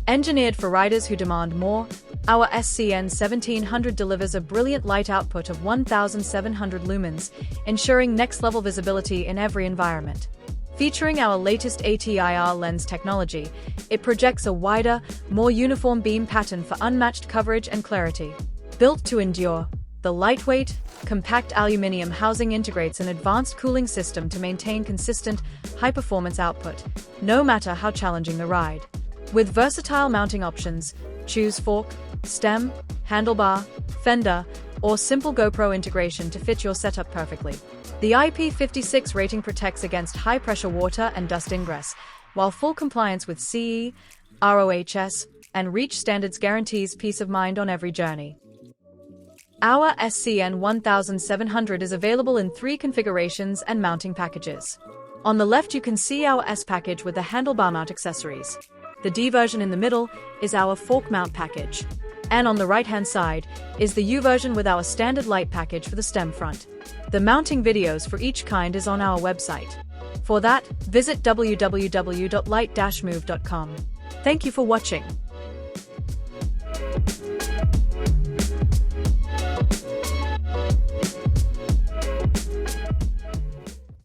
Engineered for riders who demand more, our SCN-1700 delivers a brilliant light output of 1,700 lumens, ensuring next-level visibility in every environment. Featuring our latest ATIR lens technology, it projects a wider, more uniform beam pattern for unmatched coverage and clarity. Built to endure, the lightweight, compact aluminum housing integrates an advanced cooling system to maintain consistent, high-performance output, no matter how challenging the ride. With versatile mounting options, choose fork, stem, handlebar, fender, or simple GoPro integration to fit your setup perfectly. The IP56 rating protects against high-pressure water and dust ingress, while full compliance with CE, RoHS, and REACH standards guarantees peace of mind on every journey. Our SCN-1700 is available in 3 configurations and mounting packages. On the left you can see our S package with the handlebar mount accessories. The D version in the middle is our fork mount package. And on the right-hand side is the U version with our standard light package for the stem front. The mounting videos for each kind is on our website. For that, visit www.litemove.com. Thank you for watching.